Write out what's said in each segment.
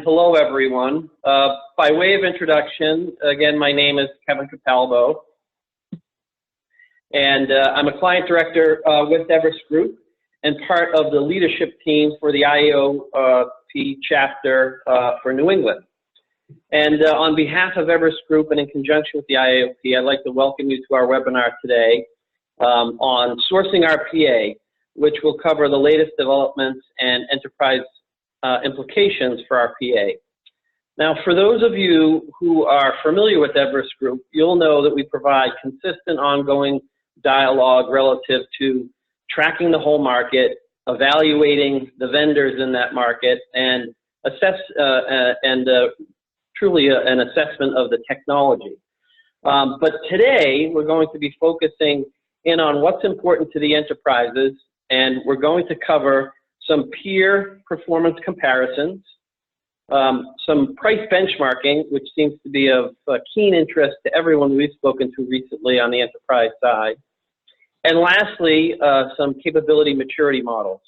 hello everyone. By way of introduction, again, my name is Kevin Capalbo, and I'm a client director with Everest Group and part of the leadership team for the IAOP chapter for New England. And on behalf of Everest Group and in conjunction with the IAOP, I'd like to welcome you to our webinar today on sourcing RPA, which will cover the latest developments and enterprise implications for RPA. Now, for those of you who are familiar with Everest Group, you'll know that we provide consistent ongoing dialogue relative to tracking the whole market, evaluating the vendors in that market, and truly an assessment of the technology. But today, we're going to be focusing in on what's important to the enterprises, and we're going to cover some peer performance comparisons, some price benchmarking, which seems to be of keen interest to everyone we've spoken to recently on the enterprise side, and lastly, some capability maturity models.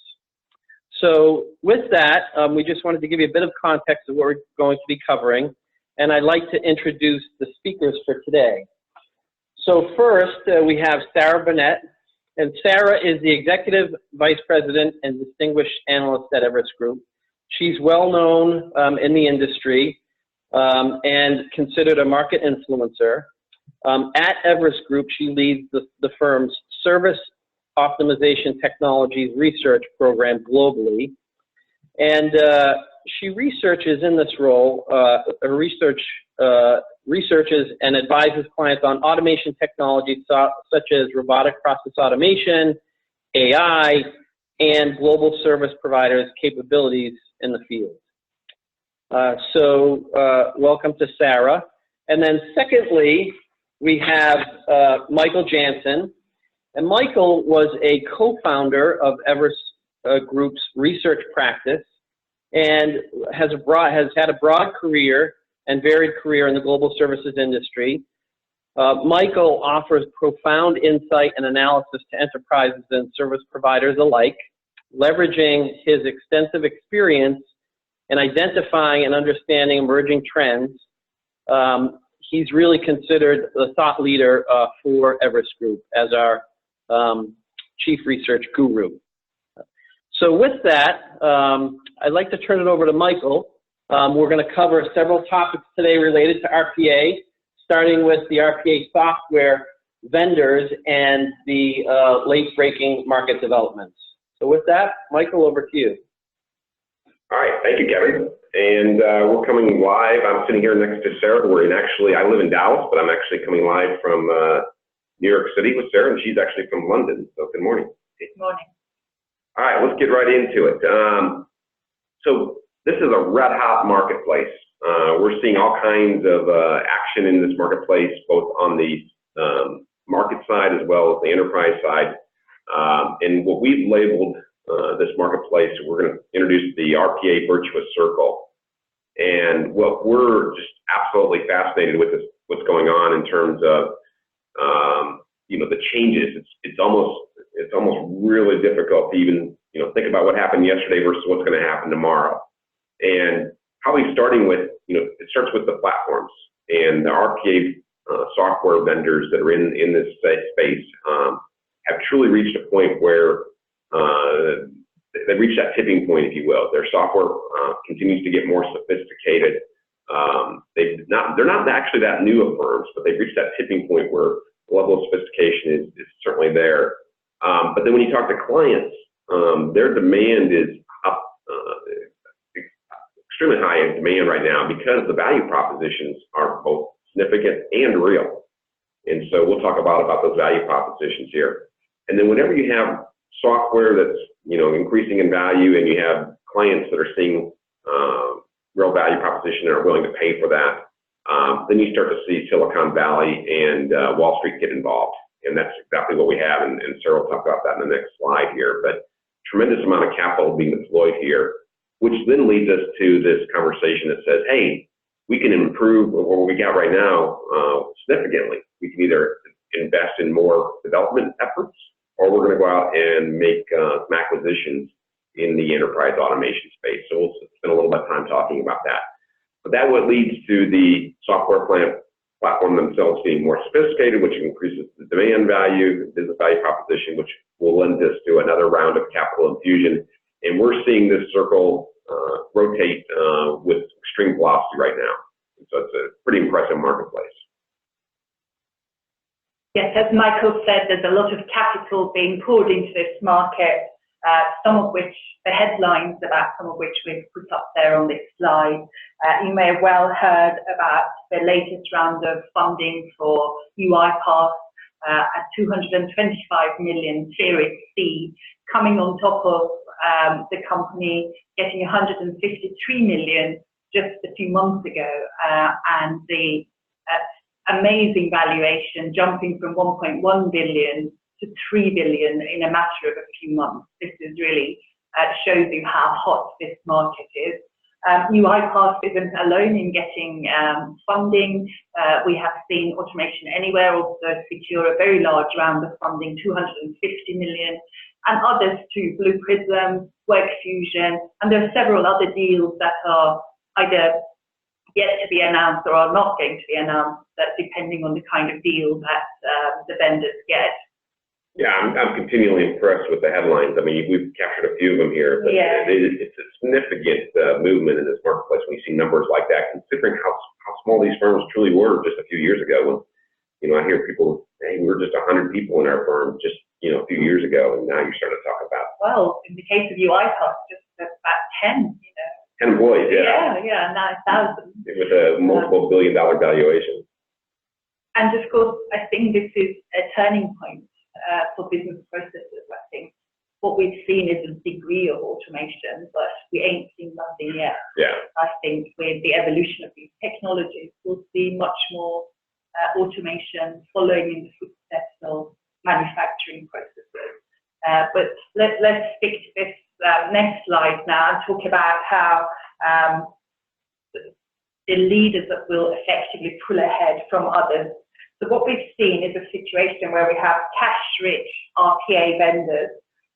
So with that, we just wanted to give you a bit of context of what we're going to be covering, and I'd like to introduce the speakers for today. So first, we have Sarah Burnett, and Sarah is the Executive Vice President and Distinguished Analyst at Everest Group. She's well known in the industry and considered a market influencer. At Everest Group, she leads the firm's Service Optimization Technologies Research Program globally. And she researches in this role, researches and advises clients on automation technologies such as robotic process automation, AI, and global service providers' capabilities in the field. Welcome to Sarah. And then secondly, we have Michael Jansen. And Michael was a co-founder of Everest Group's research practice and has had a broad career and varied career in the global services industry. Michael offers profound insight and analysis to enterprises and service providers alike, leveraging his extensive experience in identifying and understanding emerging trends. He's really considered the thought leader for Everest Group as our chief research guru. So with that, I'd like to turn it over to Michael. We're going to cover several topics today related to RPA, starting with the RPA software vendors and the late-breaking market developments. So with that, Michael, over to you. All right, thank you, Kevin. And we're coming live. I'm sitting here next to Sarah. I live in Dallas, but I'm actually coming live from New York City with Sarah, and she's actually from London. So good morning. Good morning. All right, let's get right into it. So this is a red-hot marketplace. We're seeing all kinds of action in this marketplace, both on the market side as well as the enterprise side. And what we've labeled this marketplace, we're going to introduce the RPA virtuous circle. And what we're just absolutely fascinated with is what's going on in terms of the changes. It's almost really difficult to even think about what happened yesterday versus what's going to happen tomorrow. And probably starting with it starts with the platforms and the RPA software vendors that are in this space have truly reached a point where they've reached that tipping point, if you will. Their software continues to get more sophisticated. They're not actually that new of firms, but they've reached that tipping point where the level of sophistication is certainly there. But then when you talk to clients, their demand is up, extremely high in demand right now because the value propositions are both significant and real. And so we'll talk about those value propositions here. And then whenever you have software that's increasing in value and you have clients that are seeing real value proposition and are willing to pay for that, then you start to see Silicon Valley and Wall Street get involved. And that's exactly what we have, and Sarah will talk about that in the next slide here. But tremendous amount of capital being deployed here, which then leads us to this conversation that says, hey, we can improve what we got right now significantly. We can either invest in more development efforts, or we're going to go out and make some acquisitions in the enterprise automation space. So we'll spend a little bit of time talking about that. But that what leads to the software platform themselves being more sophisticated, which increases the demand value, the business value proposition, which will lend us to another round of capital infusion. And we're seeing this circle rotate with extreme velocity right now. And so it's a pretty impressive marketplace. Yes, as Michael said, there's a lot of capital being poured into this market, some of which, the headlines about some of which we've put up there on this slide. You may have well heard about the latest round of funding for UiPath at 225 million Series C, coming on top of the company getting 153 million just a few months ago, and the amazing valuation jumping from 1.1 billion to 3 billion in a matter of a few months. This is really shows you how hot this market is. UiPath isn't alone in getting funding. We have seen Automation Anywhere also secure a very large round of funding, 250 million, and others too, Blue Prism, WorkFusion, and there are several other deals that are either yet to be announced or are not going to be announced, depending on the kind of deal that the vendors get. Yeah, I'm continually impressed with the headlines. I mean, we've captured a few of them here, but yeah. It's a significant movement in this marketplace when you see numbers like that, considering how small these firms truly were just a few years ago. When, I hear people, hey, we're just 100 people in our firm just, a few years ago, and now you're starting to talk about. Well, in the case of UiPath, just about 10, 10 employees, yeah. Yeah, 9,000. With a multiple billion-dollar valuation. And of course, I think this is a turning point for business processes. I think what we've seen is a degree of automation, but we ain't seen nothing yet. Yeah. I think with the evolution of these technologies, we'll see much more automation following in the footsteps of manufacturing processes. But let's stick to this next slide now and talk about how the leaders that will effectively pull ahead from others. So what we've seen is a situation where we have cash-rich RPA vendors,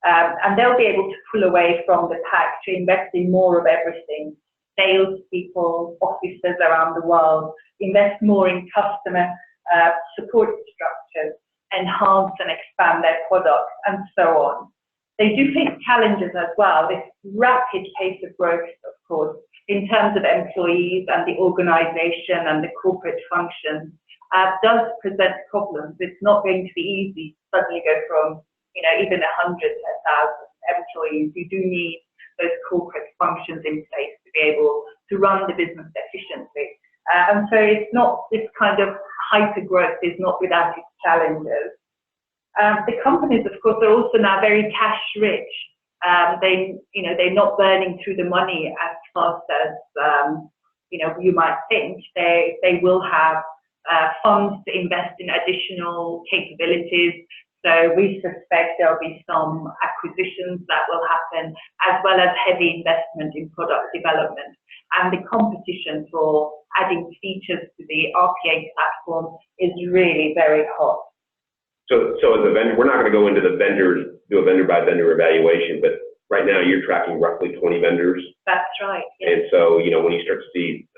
and they'll be able to pull away from the pack to invest in more of everything. Salespeople, officers around the world, invest more in customer support structures, enhance and expand their products, and so on. They do face challenges as well. This rapid pace of growth, of course, in terms of employees and the organization and the corporate functions, does present problems. It's not going to be easy to suddenly go from, even 100 to 1,000 employees. You do need those corporate functions in place to be able to run the business efficiently. And so it's not, this kind of hyper growth is not without its challenges. The companies, of course, are also now very cash rich. They're not burning through the money as fast as, you might think. They will have funds to invest in additional capabilities. So we suspect there'll be some acquisitions that will happen, as well as heavy investment in product development. And the competition for adding features to the RPA platform is really very hot. So as a vendor, we're not going to go into the vendors, do a vendor by vendor evaluation, but right now you're tracking roughly 20 vendors. That's right. Yes. And so, when you start to see,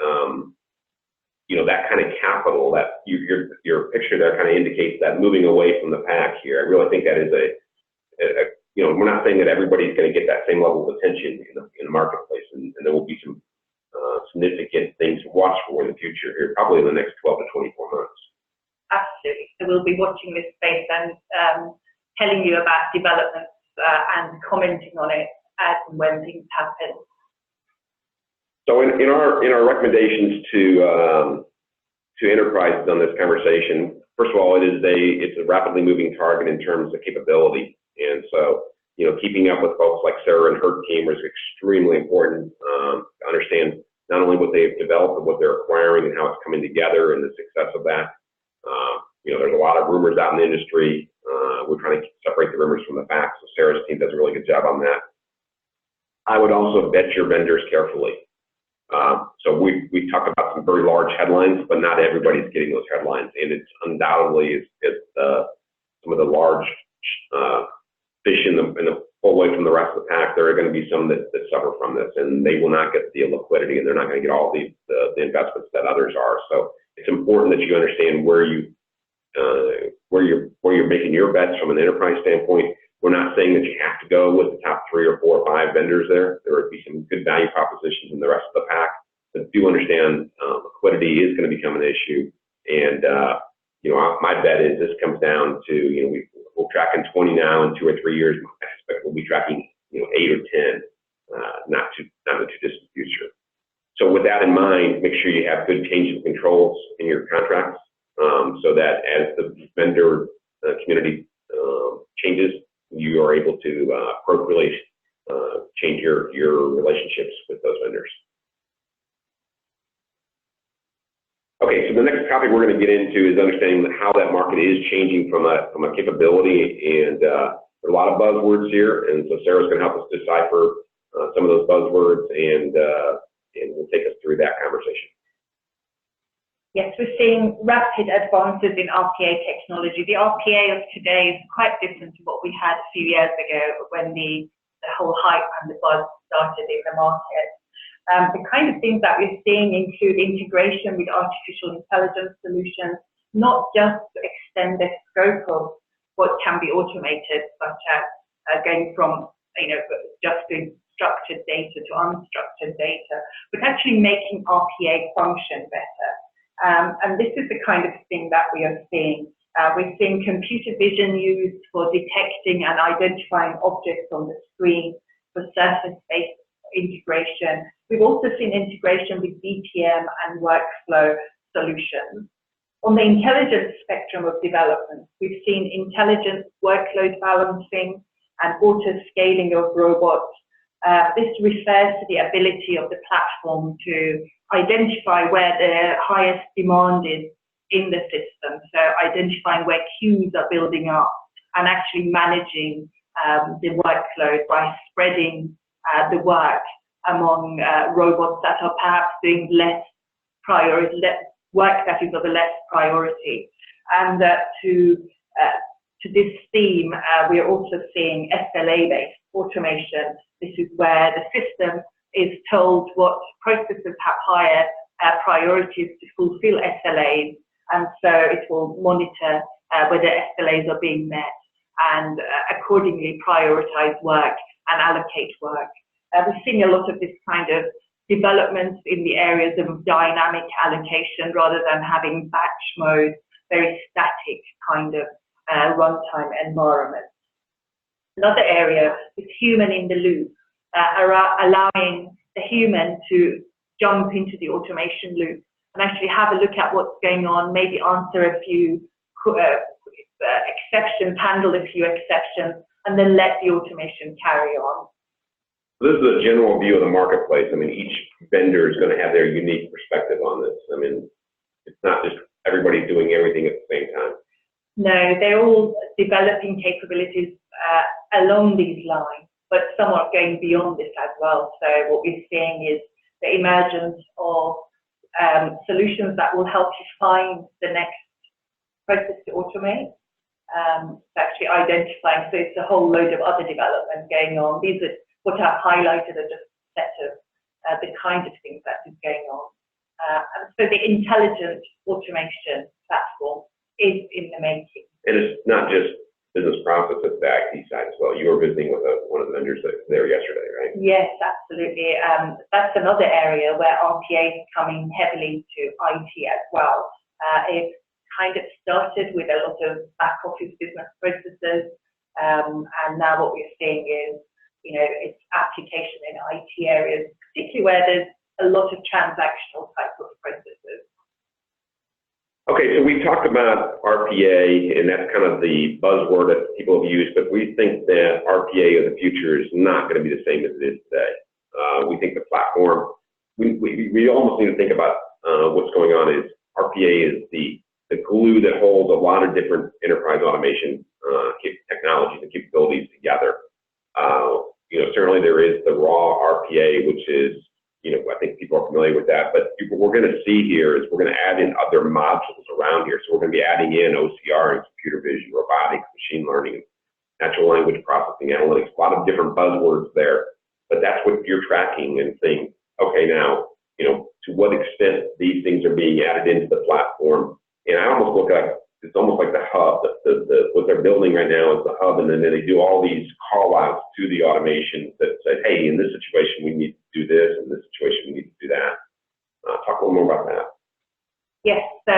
that kind of capital, that your picture there kind of indicates that moving away from the pack here. I really think that is we're not saying that everybody's going to get that same level of attention in the marketplace, and there will be some significant things to watch for in the future here, probably in the next 12 to 24 months. Absolutely. So we'll be watching this space and telling you about developments and commenting on it as and when things happen. So in our recommendations to enterprises on this conversation, first of all, it's a rapidly moving target in terms of capability, and so keeping up with folks like Sarah and her team is extremely important to understand not only what they've developed, but what they're acquiring and how it's coming together and the success of that. There's a lot of rumors out in the industry. We're trying to separate the rumors from the facts, so Sarah's team does a really good job on that. I would also vet your vendors carefully. So we talk about some very large headlines, but not everybody's getting those headlines, and it's undoubtedly some of the large fish in the pull away from the rest of the pack, there are going to be some that suffer from this, and they will not get the liquidity, and they're not going to get all the investments that others are. So it's important that you understand where you're making your bets from an enterprise standpoint. We're not saying that you have to go with the top 3 or 4 or 5 vendors there. There would be some good value propositions in the rest of the pack, but do understand liquidity is going to become an issue. And my bet is this comes down to, we're tracking 20 now. In 2 or 3 years, I suspect we'll be tracking 8 or 10, not in the too distant future. So with that in mind, make sure you have good change of controls in your contracts, so that as the vendor community changes, you are able to appropriately change your relationships with those vendors. Okay, so the next topic we're going to get into is understanding how that market is changing from a capability, and there are a lot of buzzwords here, and so Sarah's going to help us decipher some of those buzzwords, and will take us through that conversation. Yes, we're seeing rapid advances in RPA technology. The RPA of today is quite different to what we had a few years ago when the whole hype and the buzz started in the market. The kind of things that we're seeing include integration with artificial intelligence solutions, not just to extend the scope of what can be automated, such as going from just doing structured data to unstructured data, but actually making RPA function better. And this is the kind of thing that we are seeing. We're seeing computer vision used for detecting and identifying objects on the screen, for surface-based integration. We've also seen integration with BPM and workflow solutions. On the intelligence spectrum of development, we've seen intelligent workload balancing and auto-scaling of robots. This refers to the ability of the platform to identify where the highest demand is in the system, so identifying where queues are building up and actually managing the workload by spreading the work among robots that are perhaps doing work that is of a less priority. And to this theme, we are also seeing SLA-based automation. This is where the system is told what processes have higher priorities to fulfill SLAs, and so it will monitor whether SLAs are being met and accordingly prioritize work and allocate work. We're seeing a lot of this kind of developments in the areas of dynamic allocation rather than having batch mode, very static kind of runtime environment. Another area is human in the loop, allowing the human to jump into the automation loop and actually have a look at what's going on, maybe answer a few exceptions, handle a few exceptions, and then let the automation carry on. This is a general view of the marketplace. I mean, each vendor is going to have their unique perspective on this. I mean, it's not just everybody doing everything at the same time. No, they're all developing capabilities along these lines, but some are going beyond this as well. So what we're seeing is the emergence of solutions that will help you find the next process to automate, actually identifying. So it's a whole load of other development going on. These are what I've highlighted are just a set of the kind of things that is going on. And so the intelligent automation platform is in the making. And it's not just business process, it's the IT side as well. You were visiting with one of the vendors there yesterday, right? Yes, absolutely. That's another area where RPA is coming heavily to IT as well. It kind of started with a lot of back office business processes, and now what we're seeing is, it's application in IT areas, particularly where there's a lot of transactional type of processes. Okay, so we talked about RPA, and that's kind of the buzzword that people have used, but we think that RPA of the future is not going to be the same as it is today. We think the platform, we almost need to think about what's going on is RPA is the glue that holds a lot of different enterprise automation technologies and capabilities together. Certainly there is the raw RPA, which is, I think people are familiar with that, but what we're going to see here is we're going to add in other modules around here. So we're going to be adding in OCR and computer vision, robotics, machine learning, natural language processing, analytics, a lot of different buzzwords there. But that's what you're tracking and saying, okay, now, to what extent these things are being added into the platform. And I almost look at it's almost like the hub. What they're building right now is the hub, and then they do all these call outs to the automation that say, hey, in this situation, we need to do this, in this situation, we need to do that. Talk a little more about that. Yes, so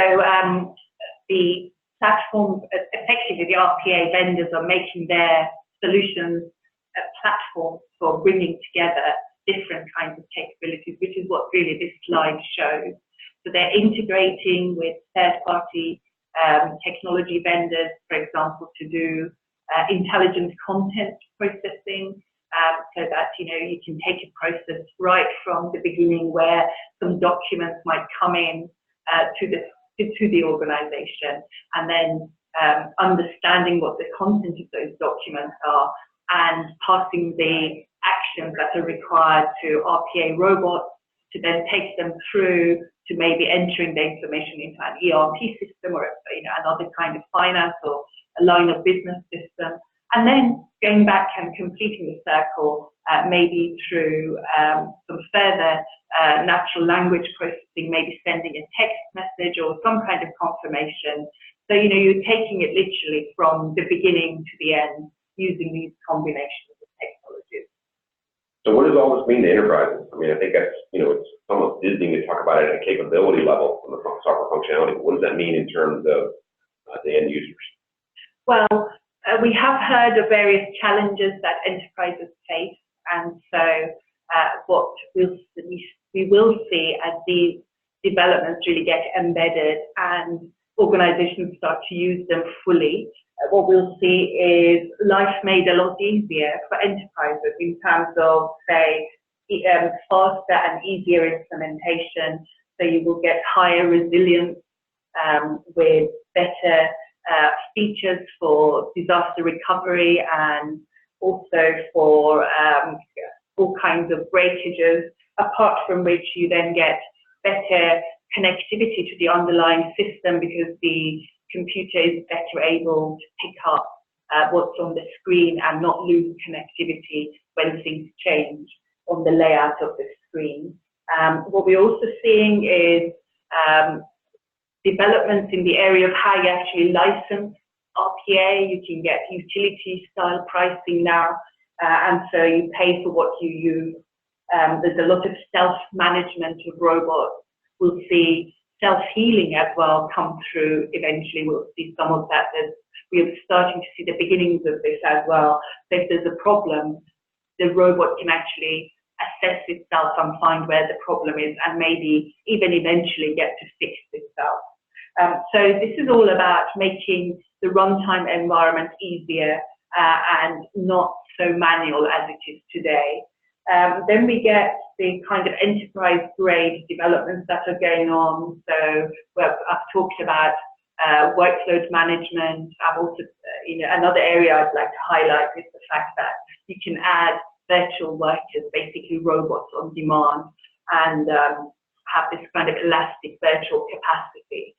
the platforms, effectively the RPA vendors are making their solutions platforms for bringing together different kinds of capabilities, which is what really this slide shows. So they're integrating with third-party technology vendors, for example, to do intelligent content processing, so that you can take a process right from the beginning where some documents might come in to the organization, and then understanding what the content of those documents are and passing the actions that are required to RPA robots to then take them through to maybe entering the information into an ERP system or another kind of finance or a line of business system, and then going back and completing the circle, maybe through some further natural language processing, maybe sending a text message or some kind of confirmation. So you're taking it literally from the beginning to the end using these combinations of technologies. So what does all this mean to enterprises? I mean, I think that's, it's almost dizzying to talk about it at a capability level from the software functionality. What does that mean in terms of the end users? Well, we have heard of various challenges that enterprises face, and so what we will see as these developments really get embedded and organizations start to use them fully, what we'll see is life made a lot easier for enterprises in terms of, say, faster and easier implementation. So you will get higher resilience with better features for disaster recovery and also for all kinds of breakages, apart from which you then get better connectivity to the underlying system because the computer is better able to pick up what's on the screen and not lose connectivity when things change on the layout of the screen. What we're also seeing is developments in the area of how you actually license RPA. You can get utility style pricing now, and so you pay for what you use. There's a lot of self-management of robots. We'll see self-healing as well come through. Eventually we'll see some of that. We're starting to see the beginnings of this as well. So if there's a problem, the robot can actually assess itself and find where the problem is and maybe even eventually get to fix itself. So this is all about making the runtime environment easier and not so manual as it is today. Then we get the kind of enterprise grade developments that are going on. So I've talked about workload management. I've also, another area I'd like to highlight is the fact that you can add virtual workers, basically robots on demand, and have this kind of elastic virtual capacity.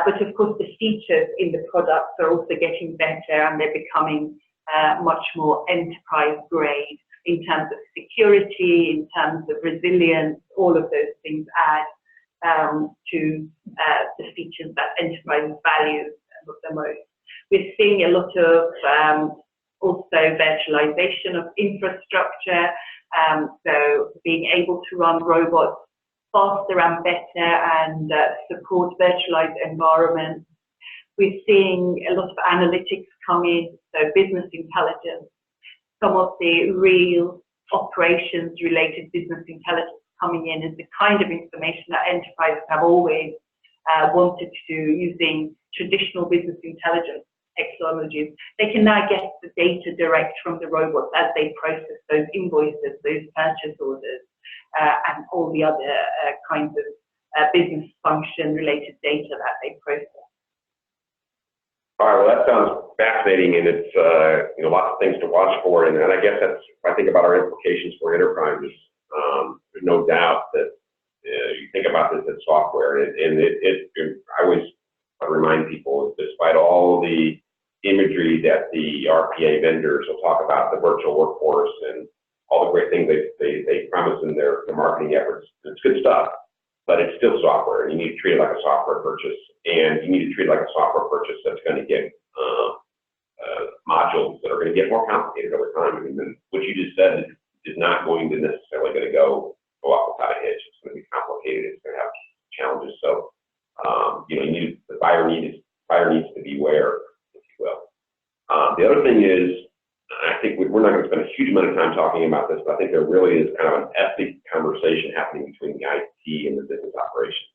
But of course, the features in the products are also getting better, and they're becoming much more enterprise grade in terms of security, in terms of resilience. All of those things add to the features that enterprises value the most. We're seeing a lot of also virtualization of infrastructure, so being able to run robots faster and better and support virtualized environments. We're seeing a lot of analytics come in, so business intelligence. Some of the real operations related business intelligence coming in is the kind of information that enterprises have always wanted to do using traditional business intelligence technologies. They can now get the data direct from the robots as they process those invoices, those purchase orders, and all the other kinds of business function related data that they process. All right, well, that sounds fascinating, and it's lots of things to watch for, and I guess that's, if I think about our implications for enterprises, there's no doubt that you think about this as software, and I always remind people, despite all the imagery that the RPA vendors will talk about the virtual workforce and all the great things they promise in their marketing efforts. It's good stuff, but it's still software. You need to treat it like a software purchase, and you need to treat it like a software purchase that's going to get modules that are going to get more complicated over time. I mean, what you just said is not going to necessarily going to go off without a hitch. It's going to be complicated. It's going to have challenges. So, the buyer needs to beware, if you will. The other thing is, I think we're not going to spend a huge amount of time talking about this, but I think there really is kind of an ethic conversation happening between the IT and the business operations.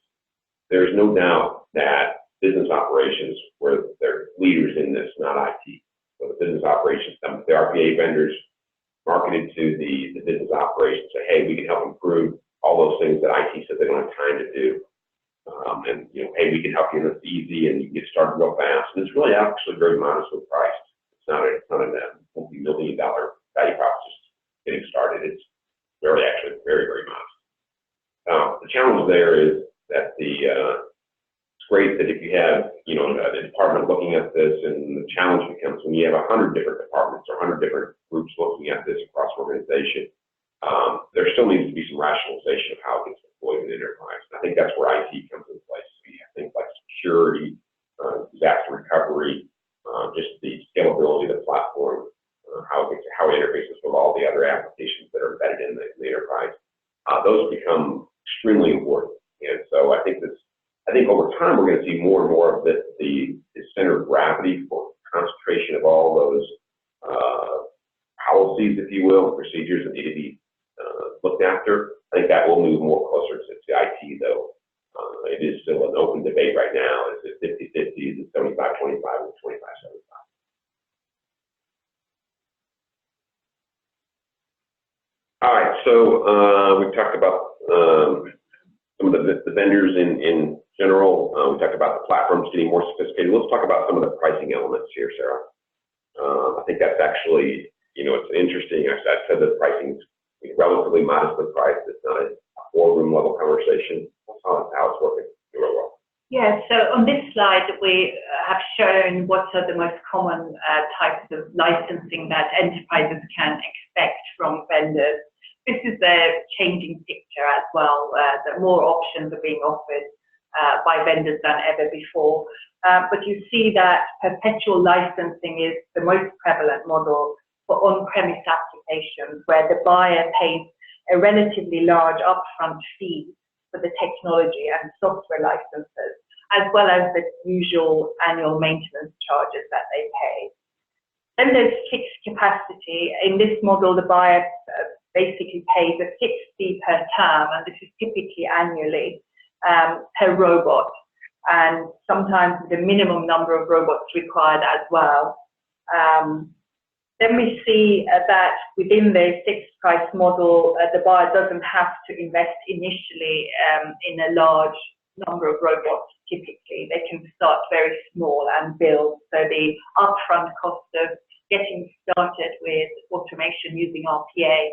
There's no doubt that business operations, where they're leaders in this, not IT. So the business operations, the RPA vendors marketed to the business operations, say, hey, we can help improve all those things that IT said they don't have time to do. Hey, we can help you, and it's easy, and you can get started real fast. And it's really actually very modestly priced. It's not a multi-million-dollar value proposition getting started. It's actually very, very modest. The challenge there is that it's great that if you have, a department looking at this, and the challenge becomes when you have 100 different departments or 100 different groups looking at this across organization, there still needs to be some rationalization of how it gets deployed in the enterprise. And I think that's where IT comes into place. We have things like security, disaster recovery, just the scalability of the platform, how it interfaces with all the other applications that are embedded in the enterprise. Those become extremely important. And so I think over time we're going to see more and more of the center of gravity for concentration of all those policies, if you will, procedures that need to be looked after. I think that will move more closer to IT, though. It is still an open debate right now. Is it 50-50? Is it 75-25? Or 25-75? All right, so we've talked about some of the vendors in general. We talked about the platforms getting more sophisticated. Let's talk about some of the pricing elements here, Sarah. I think that's actually, it's interesting. I said that pricing is relatively modestly priced. It's not a boardroom level conversation. That's how it's working really well. Yeah, so on this slide, we have shown what are the most common types of licensing that enterprises can expect from vendors. This is a changing picture as well, that more options are being offered by vendors than ever before. But you see that perpetual licensing is the most prevalent model for on-premise applications, where the buyer pays a relatively large upfront fee for the technology and software licenses, as well as the usual annual maintenance charges that they pay. Then there's fixed capacity. In this model, the buyer basically pays a fixed fee per term, and this is typically annually per robot, and sometimes the minimum number of robots required as well. Then we see that within the fixed price model, the buyer doesn't have to invest initially in a large number of robots. Typically, they can start very small and build. So the upfront cost of getting started with automation using RPA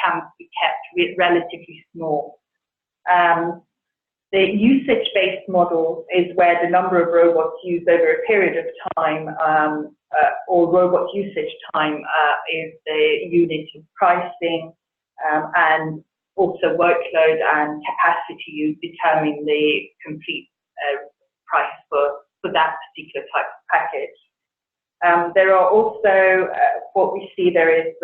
can be kept relatively small. The usage-based model is where the number of robots used over a period of time, or robot usage time, is the unit of pricing, and also workload and capacity use determine the complete price for that particular type of package. There are also, what we see there is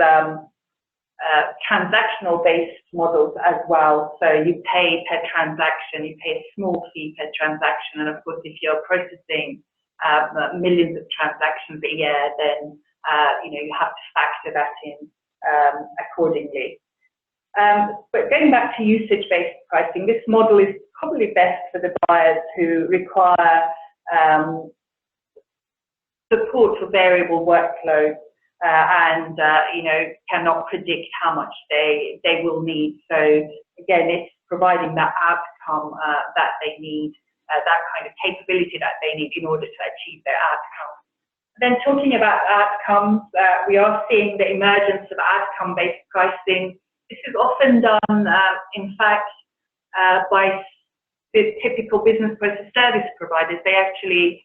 transactional-based models as well. So you pay per transaction, you pay a small fee per transaction, and of course, if you're processing millions of transactions a year, then you have to factor that in accordingly. But going back to usage-based pricing, this model is probably best for the buyers who require support for variable workload and cannot predict how much they will need. So again, it's providing that outcome that they need, that kind of capability that they need in order to achieve their outcome. Then talking about outcomes, we are seeing the emergence of outcome-based pricing. This is often done, in fact, by the typical business process service providers. They actually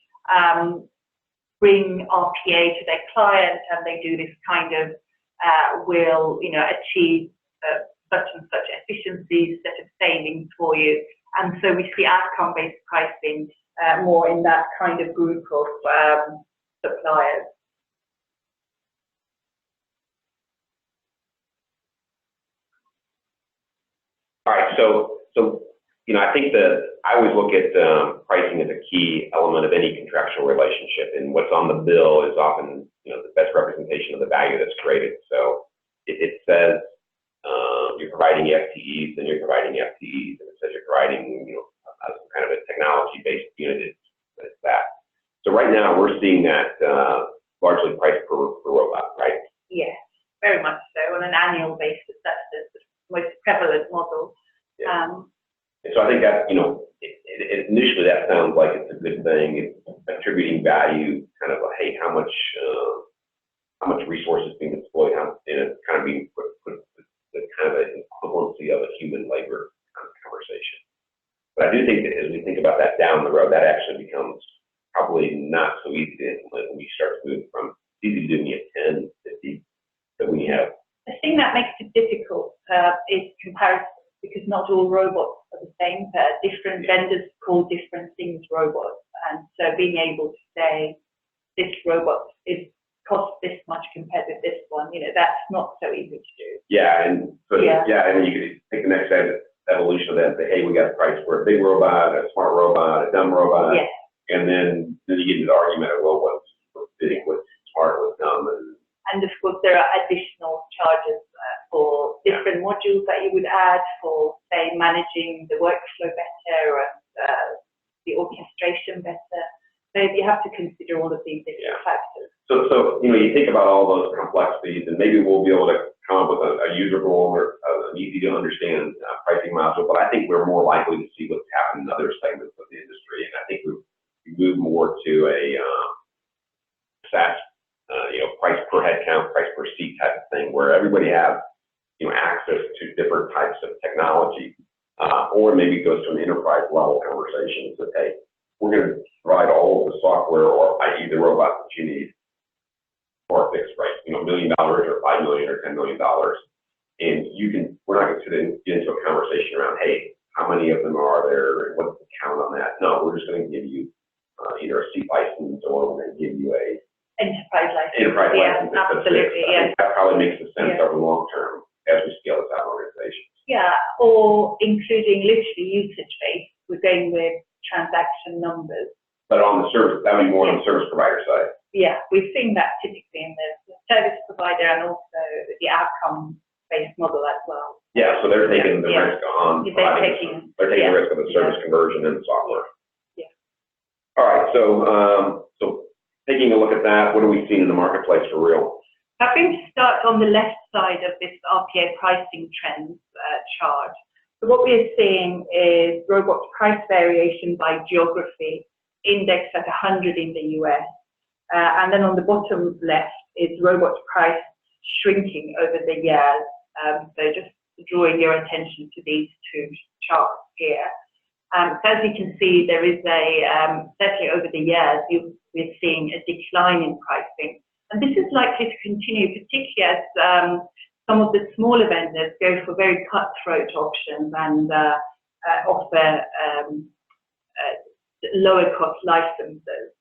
bring RPA to their client, and they do this kind of will achieve such and such efficiencies, set of savings for you. And so we see outcome-based pricing more in that kind of group of suppliers. All right, so I think that I always look at pricing as a key element of any contractual relationship, and what's on the bill is often the best representation of the value that's created. So it says you're providing FTEs, and you're providing FTEs, and it says you're providing some kind of a technology-based unit. It's that. So right now we're seeing that largely priced per robot, right? Yes, very much so. On an annual basis, that's the most prevalent model. Yeah. And so I think that initially that sounds like it's a good thing. It's attributing value, kind of like, hey, how much resources being deployed, and it's kind of being put the kind of an equivalency of a human labor kind of conversation. But I do think that as we think about that down the road, that actually becomes probably not so easy to implement when we start to move from easy to do me at 10, 50, that we have. The thing that makes it difficult is comparison, because not all robots are the same. Different vendors call different things robots, and so being able to say this robot costs this much compared with this one, that's not so easy to do. Yeah, and so and then you could take the next evolution of that and say, hey, we got a price for a big robot, a smart robot, a dumb robot, yes. And then you get into the argument of, well, what's fitting, what's smart, what's dumb, and of course there are additional charges for different modules that you would add for, say, managing the workflow better and the orchestration better. So you have to consider all of these different factors. So you think about all those complexities, and maybe we'll be able to come up with a usable or an easy to understand pricing module. But I think we're more likely to see what's happened in other segments of the industry, and I think we move more to a SaaS, price per head count, price per seat type of thing, where everybody has access to different types of technology, or maybe it goes to an enterprise level conversation. So, hey, we're going to provide all of the software, or i.e. the robots that you need, for a fixed price, $1 million or $5 million or $10 million, and we're not going to get into a conversation around, hey, how many of them are there, and what's the count on that? No, we're just going to give you either a seat license, or we're going to give you a enterprise license. License. Absolutely, I think that probably makes sense over the long term as we scale this out in organizations. Yeah, or including literally usage-based. We're going with transaction numbers. But on the service, that would be more on the service provider side. Yeah, we've seen that typically in the service provider and also the outcome-based model as well. Yeah, so they're taking the risk on. They're taking the risk of the service conversion and software. Yeah. All right, so taking a look at that, what are we seeing in the marketplace for real? I'm going to start on the left side of this RPA Pricing Trends chart. So what we're seeing is robot price variation by geography, indexed at 100 in the US. And then on the bottom left is robot price shrinking over the years. So just drawing your attention to these two charts here. So as you can see, there is certainly over the years, we're seeing a decline in pricing. And this is likely to continue, particularly as some of the smaller vendors go for very cutthroat options and offer lower cost licenses.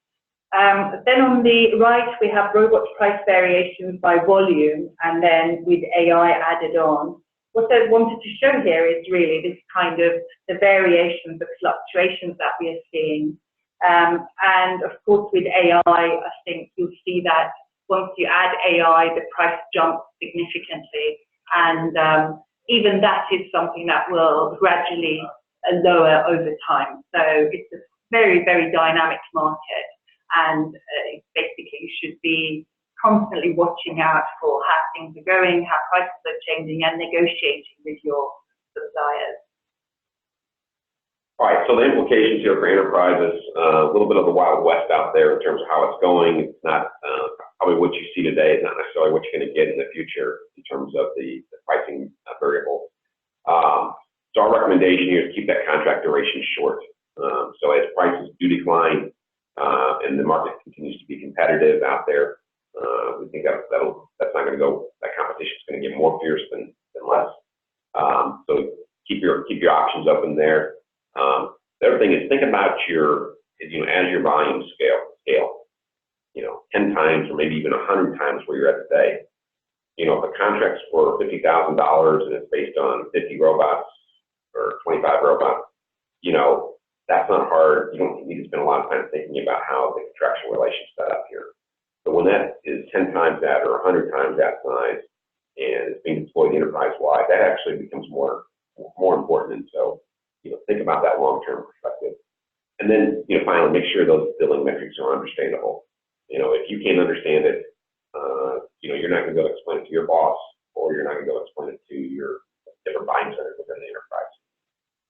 Then on the right, we have robot price variations by volume, and then with AI added on. What I wanted to show here is really this kind of the variations, the fluctuations that we are seeing. And of course, with AI, I think you'll see that once you add AI, the price jumps significantly. And even that is something that will gradually lower over time. So it's a very, very dynamic market. And basically, you should be constantly watching out for how things are going, how prices are changing, and negotiating with your suppliers. All right, so the implications here for enterprises, a little bit of the Wild West out there in terms of how it's going. It's not probably what you see today is not necessarily what you're going to get in the future in terms of the pricing variable. So our recommendation here is keep that contract duration short. So as prices do decline, and the market continues to be competitive out there. We think that's not going to go. That competition is going to get more fierce than less. So keep your options open there. The other thing is think about as your volume scale, 10 times or maybe even 100 times where you're at today. If a contract's for $50,000 and it's based on 50 robots or 25 robots, that's not hard. You don't need to spend a lot of time thinking about how the contractual relation's set up here. But when that is 10 times that or 100 times that size and it's being deployed enterprise-wide, that actually becomes more important. And so, think about that long-term perspective. And then, finally, make sure those billing metrics are understandable. If you can't understand it, you're not going to go explain it to your boss, or you're not going to go explain it to your different buying centers within the enterprise.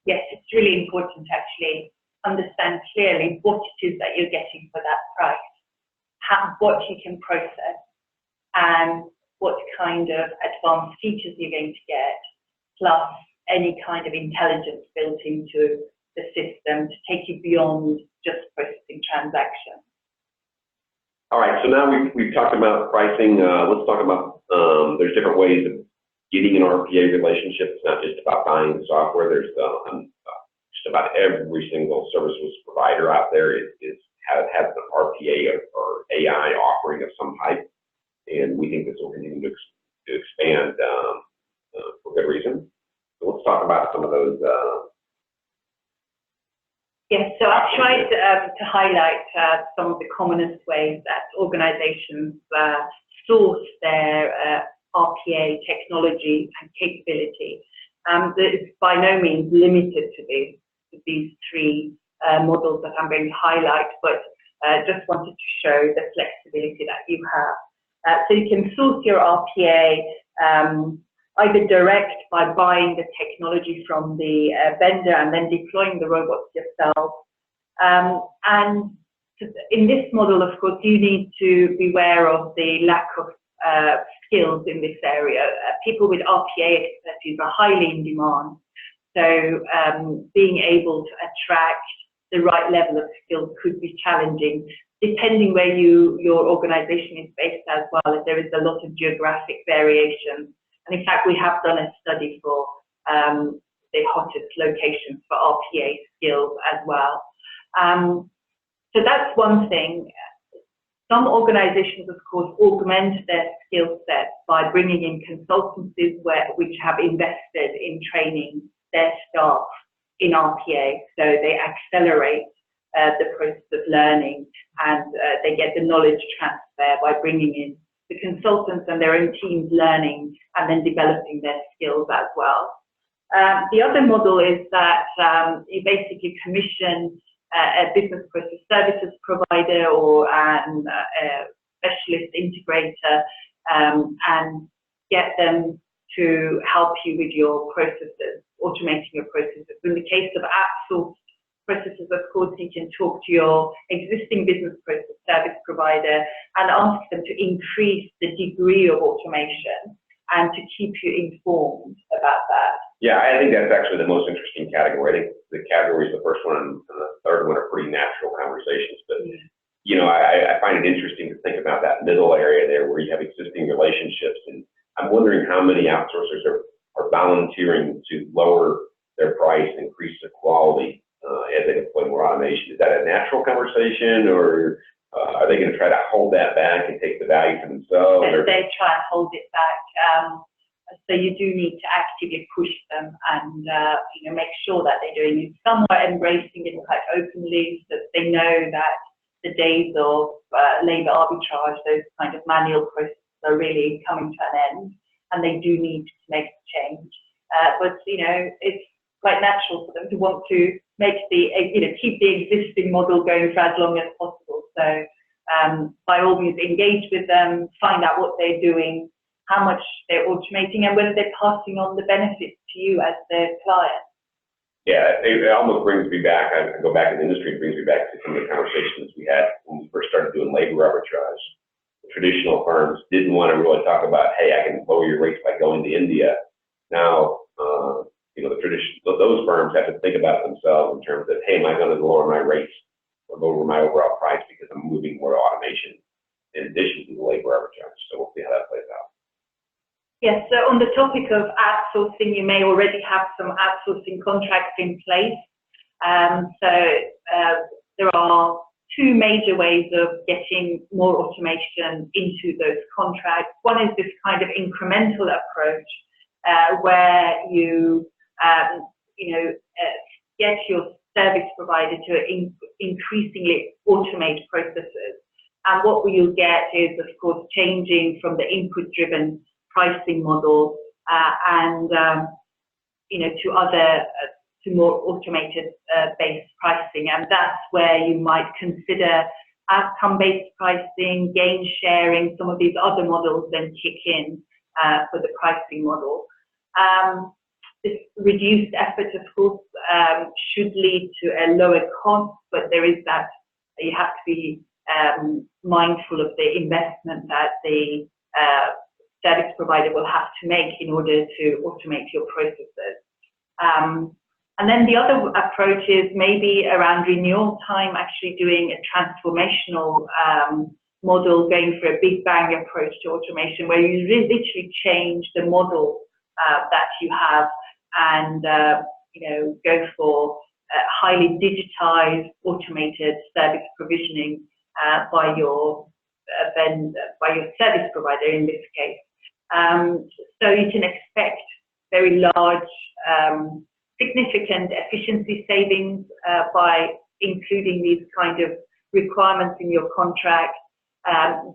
Yes, it's really important to actually understand clearly what it is that you're getting for that price, what you can process, and what kind of advanced features you're going to get, plus any kind of intelligence built into the system to take you beyond just processing transactions. All right, so now we've talked about pricing. Let's talk about there's different ways of getting an RPA relationship. It's not just about buying the software. There's just about every single services provider out there has an RPA or AI offering of some type, and we think this will continue to expand for good reason. So let's talk about some of those. Yes, so I've tried to highlight some of the commonest ways that organizations source their RPA technology and capability. It's by no means limited to these three models that I'm going to highlight, but just wanted to show the flexibility that you have. So you can source your RPA either direct by buying the technology from the vendor and then deploying the robots yourself. And in this model, of course, you need to be aware of the lack of skills in this area. People with RPA expertise are highly in demand. So being able to attract the right level of skills could be challenging, depending where your organization is based as well, as there is a lot of geographic variation. And in fact, we have done a study for the hottest locations for RPA skills as well. So that's one thing. Some organizations, of course, augment their skill set by bringing in consultancies which have invested in training their staff in RPA. So they accelerate the process of learning, and they get the knowledge transfer by bringing in the consultants and their own teams learning and then developing their skills as well. The other model is that you basically commission a business process services provider or a specialist integrator and get them to help you with your processes, automating your processes. In the case of outsourced processes, of course, you can talk to your existing business process service provider and ask them to increase the degree of automation and to keep you informed about that. Yeah, I think that's actually the most interesting category. I think the category is the first one and the third one are pretty natural conversations. But, I find it interesting to think about that middle area there where you have existing relationships. And I'm wondering how many outsourcers are volunteering to lower their price, increase the quality as they deploy more automation. Is that a natural conversation, or are they going to try to hold that back and take the value for themselves? They try and hold it back. So you do need to actively push them and make sure that they're doing it. Some are embracing it quite openly, so they know that the days of labor arbitrage, those kind of manual processes, are really coming to an end, and they do need to make a change. But it's quite natural for them to want to make keep the existing model going for as long as possible. So by all means, engage with them, find out what they're doing, how much they're automating, and whether they're passing on the benefits to you as their client. Yeah, it almost brings me back. I go back in the industry, it brings me back to some of the conversations we had when we first started doing labor arbitrage. The traditional firms didn't want to really talk about, hey, I can lower your rates by going to India. Now, those firms have to think about themselves in terms of, hey, am I going to lower my rates or over my overall price because I'm moving more automation in addition to the labor arbitrage. So we'll see how that plays out. Yes, so on the topic of outsourcing, you may already have some outsourcing contracts in place. There are two major ways of getting more automation into those contracts. One is this kind of incremental approach where you, get your service provider to increasingly automate processes. And what you'll get is, of course, changing from the input-driven pricing model to more automated based pricing, and that's where you might consider outcome-based pricing, gain sharing, some of these other models then kick in for the pricing model. This reduced effort, of course, should lead to a lower cost, but there is that you have to be mindful of the investment that the service provider will have to make in order to automate your processes. And then the other approach is maybe around renewal time, actually doing a transformational model, going for a big bang approach to automation, where you literally change the model that you have and go for highly digitized, automated service provisioning by your service provider in this case. So you can expect very large, significant efficiency savings by including these kind of requirements in your contract.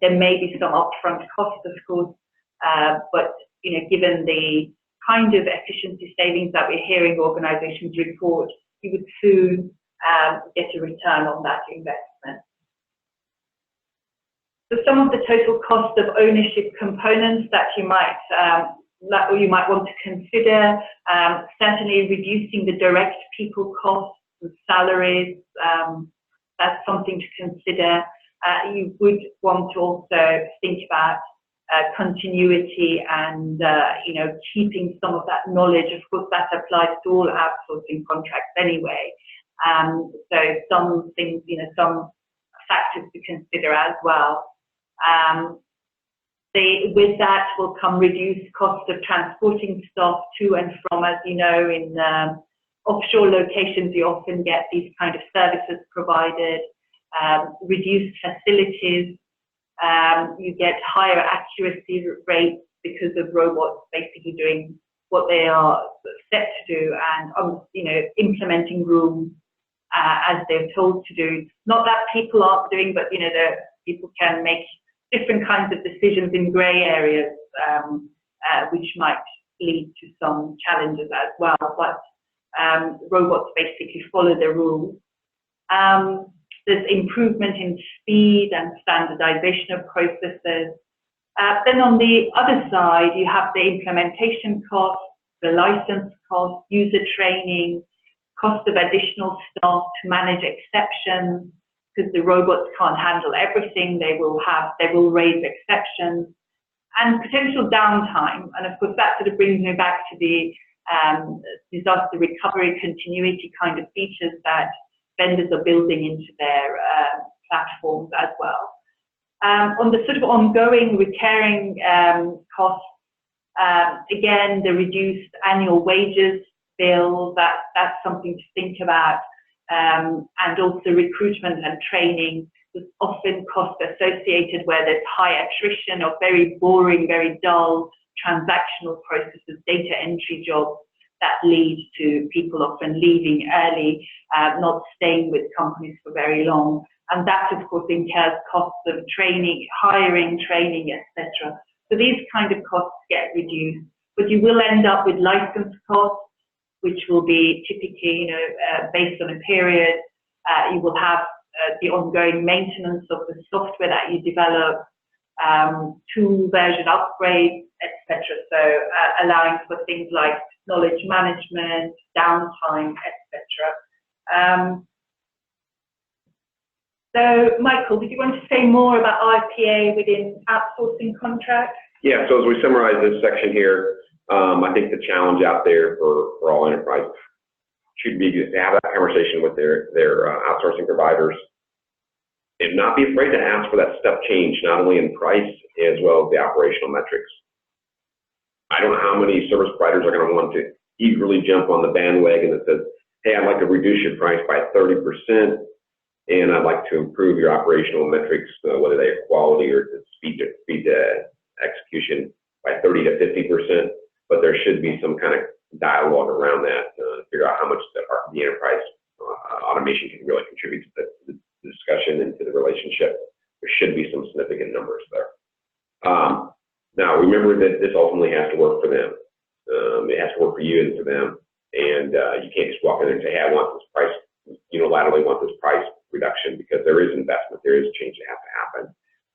There may be some upfront costs, of course, but given the kind of efficiency savings that we're hearing organizations report, you would soon get a return on that investment. So some of the total cost of ownership components that you might want to consider, certainly reducing the direct people costs and salaries, that's something to consider. You would want to also think about continuity and keeping some of that knowledge. Of course, that applies to all outsourcing contracts anyway. So some things, some factors to consider as well. With that will come reduced cost of transporting staff to and from, as you know, in offshore locations, you often get these kind of services provided, reduced facilities, you get higher accuracy rates because of robots basically doing what they are set to do and, implementing rules as they're told to do. Not that people aren't doing, but, people can make different kinds of decisions in grey areas, which might lead to some challenges as well. But robots basically follow the rules. There's improvement in speed and standardization of processes. Then on the other side, you have the implementation costs, the license costs, user training, cost of additional staff to manage exceptions, because the robots can't handle everything. They will raise exceptions, and potential downtime. And of course, that sort of brings me back to the disaster recovery continuity kind of features that vendors are building into their platforms as well. On the sort of ongoing recurring costs, again, the reduced annual wages bill, that's something to think about. And also recruitment and training. There's often costs associated where there's high attrition or very boring, very dull transactional processes, data entry jobs that lead to people often leaving early, not staying with companies for very long. And that, of course, incurs costs of training, hiring, training, etc. So these kind of costs get reduced, but you will end up with license costs, which will be typically, based on a period. You will have the ongoing maintenance of the software that you develop, tool version upgrades, etc. So allowing for things like knowledge management, downtime, etc. So, Michael, did you want to say more about RPA within outsourcing contracts? Yeah, so as we summarize this section here, I think the challenge out there for all enterprises should be to have that conversation with their outsourcing providers and not be afraid to ask for that step change, not only in price as well as the operational metrics. I don't know how many service providers are going to want to eagerly jump on the bandwagon that says, hey, I'd like to reduce your price by 30%, and I'd like to improve your operational metrics, whether they are quality or speed to execution, by 30 to 50%. But there should be some kind of dialogue around that to figure out how much the enterprise automation can really contribute to the discussion and to the relationship. There should be some significant numbers there. Now, remember that this ultimately has to work for them. It has to work for you and for them. And you can't just walk in there and say, hey, I want this price, unilaterally want this price reduction, because there is investment, there is change that has to happen.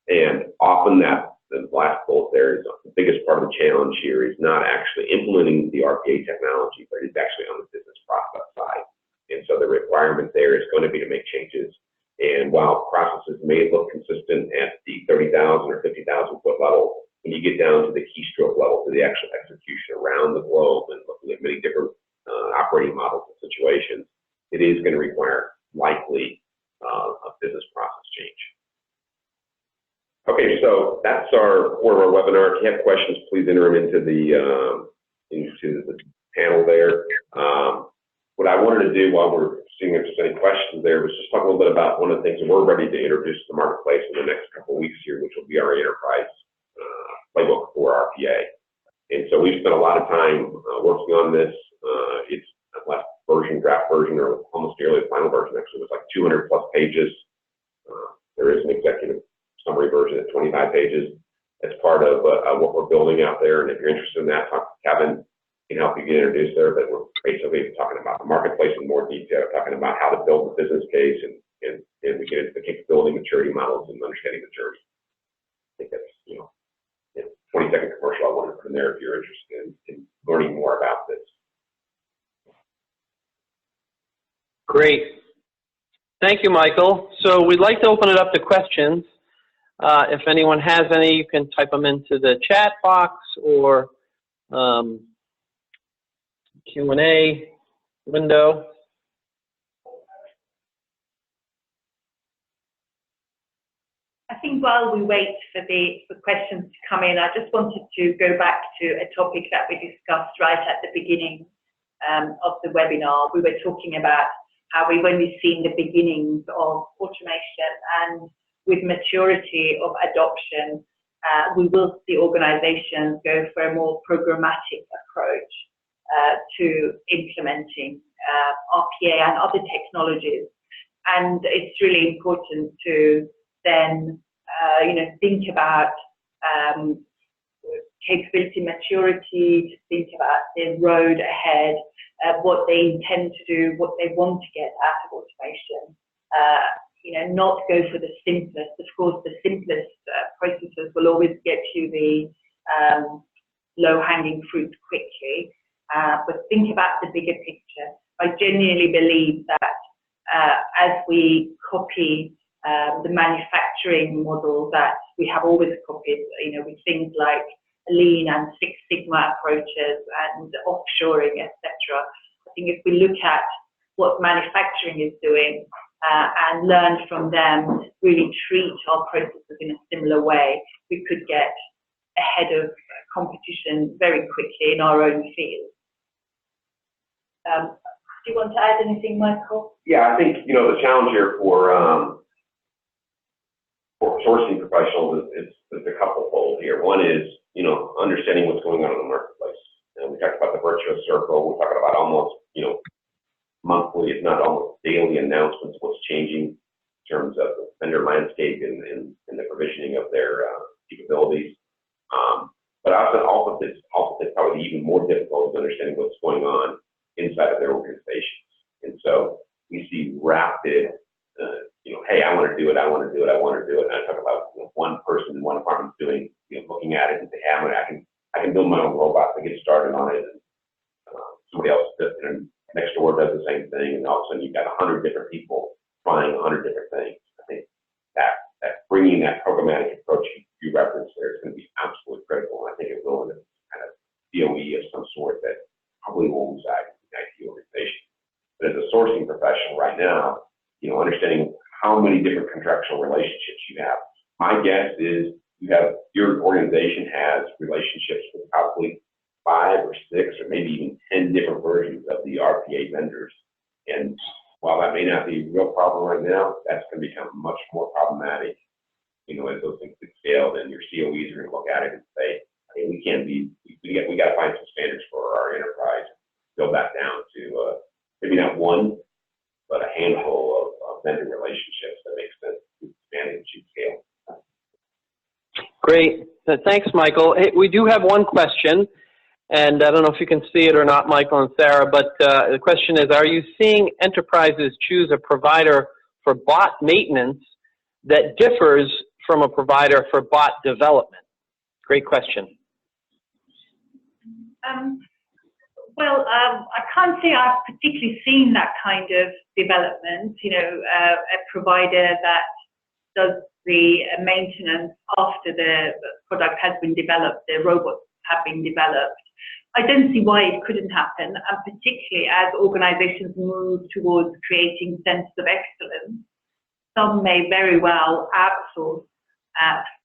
And often the last bullet there is the biggest part of the challenge here is not actually implementing the RPA technology, but it's actually on the business process side. And so the requirement there is going to be to make changes. And while processes may look consistent at the 30,000 or 50,000 foot level, when you get down to the keystroke level, to the actual execution around the globe and looking at many different operating models and situations, it is going to require likely a business process change. Okay, so that's our webinar. If you have questions, please enter them into the panel there. What I wanted to do while we're seeing if there's any questions there was just talk a little bit about one of the things that we're ready to introduce to the marketplace in the next couple of weeks here, which will be our enterprise playbook for RPA. And so we've spent a lot of time working on this. It's a last version, draft version, or almost nearly the final version. Actually, it was like 200 plus pages. There is an executive summary version at 25 pages. It's part of what we're building out there. And if you're interested in that, talk to Kevin. He can help you get introduced there. But we're basically talking about the marketplace in more detail, talking about how to build the business case, and we get into the capability maturity models and understanding the journey. I think that's, 20-second commercial I wanted to put in there if you're interested in learning more about this. Great. Thank you, Michael. So we'd like to open it up to questions. If anyone has any, you can type them into the chat box or Q&A window. I think while we wait for questions to come in, I just wanted to go back to a topic that we discussed right at the beginning of the webinar. We were talking about how we've only seen the beginnings of automation, and with maturity of adoption, we will see organizations go for a more programmatic approach to implementing RPA and other technologies. And it's really important to then think about capability maturity, to think about the road ahead, what they intend to do, what they want to get out of automation. Not go for the simplest. Of course, the simplest processes will always get you the low-hanging fruit quickly, but think about the bigger picture. I genuinely believe that as we copy the manufacturing model that we have always copied, with things like Lean and Six Sigma approaches and offshoring, etc. I think if we look at what manufacturing is doing and learn from them, really treat our processes in a similar way, we could get ahead of competition very quickly in our own field. Do you want to add anything, Michael? Yeah, I think the challenge here for sourcing professionals is a couple-fold here. One is understanding what's going on in the marketplace. And we talked about the virtuous circle. We're talking about almost monthly, if not almost daily announcements of what's changing in terms of the vendor landscape and the provisioning of their capabilities. But also it's probably even more difficult is understanding what's going on inside of their organizations. And so we see rapid, hey, I want to do it, I want to do it, I want to do it. And I talk about one person in one department doing, looking at it and say, hey, I can build my own robot to get started on it. And somebody else next door does the same thing, and all of a sudden you've got 100 different people trying 100 different things. I think that bringing that programmatic approach you referenced there is going to be absolutely critical, and I think it will in a kind of DOE of some sort that probably will reside in the IT organization. But as a sourcing professional right now, understanding how many different contractual relationships you have. My guess is your organization has relationships with probably 5 or 6 or maybe even 10 different versions of the RPA vendors. And while that may not be a real problem right now, that's going to become much more problematic, as those things get scaled, and your COEs are going to look at it and say, hey, we got to find some standards for our enterprise, build that down to maybe not one, but a handful of vendor relationships that make sense to manage and scale. Great. Thanks, Michael. Hey, we do have one question, and I don't know if you can see it or not, Michael and Sarah, but the question is, are you seeing enterprises choose a provider for bot maintenance that differs from a provider for bot development? Great question. Well, I can't say I've particularly seen that kind of development, a provider that does the maintenance after the product has been developed, the robots have been developed. I don't see why it couldn't happen, and particularly as organizations move towards creating centers of excellence, some may very well outsource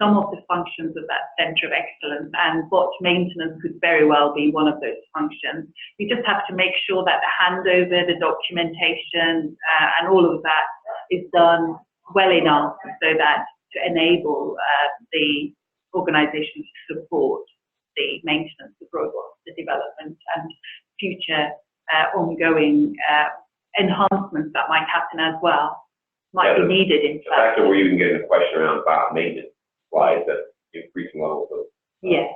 some of the functions of that center of excellence, and bot maintenance could very well be one of those functions. You just have to make sure that the handover, the documentation, and all of that is done well enough so that to enable the organization to support the maintenance of robots, the development and future ongoing enhancements that might happen as well. Might be needed in the fact that we're even getting a question around bot maintenance implies that increasing levels of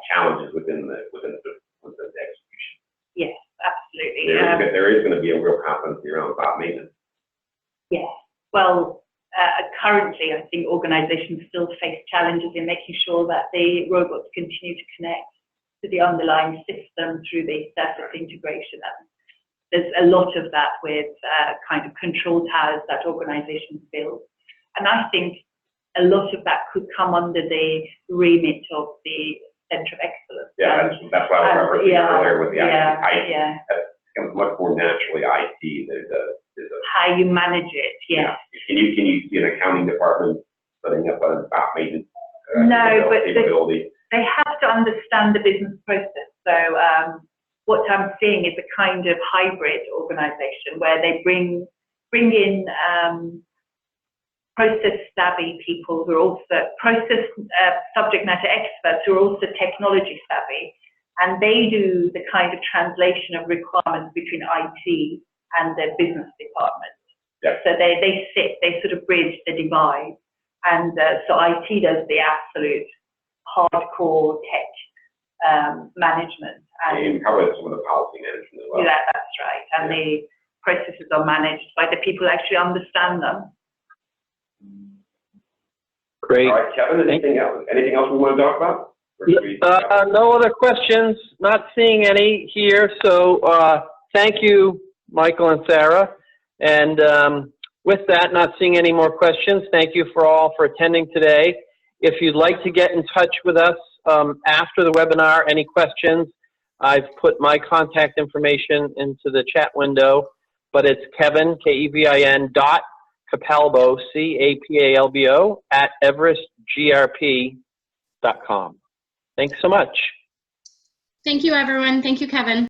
challenges within the execution. Yes, absolutely. There is going to be a real competency around bot maintenance. Yes. Well, currently, I think organizations still face challenges in making sure that the robots continue to connect to the underlying system through the surface integration. There's a lot of that with kind of control towers that organizations build. And I think a lot of that could come under the remit of the Center of Excellence. Yeah, that's why I was referencing earlier with the IT. That becomes much more naturally IT. There's a how you manage it, yes. Can you see an accounting department setting up a bot maintenance no, but capability? They have to understand the business process. So what I'm seeing is a kind of hybrid organization where they bring in process savvy people who are also process subject matter experts who are also technology savvy, and they do the kind of translation of requirements between IT and their business department. Yeah. So they sort of bridge the divide, and so IT does the absolute hardcore tech management. And cover some of the policy management as well. Yeah, that's right. And the processes are managed by the people who actually understand them. Great. All right, Kevin, anything else we want to talk about? No other questions. Not seeing any here. So thank you, Michael and Sarah. And with that, not seeing any more questions, thank you for attending today. If you'd like to get in touch with us after the webinar, any questions, I've put my contact information into the chat window, but it's Kevin, K-E-V-I-N, Capalbo, C-A-P-A-L-B-O, @everestgrp.com. Thanks so much. Thank you, everyone. Thank you, Kevin.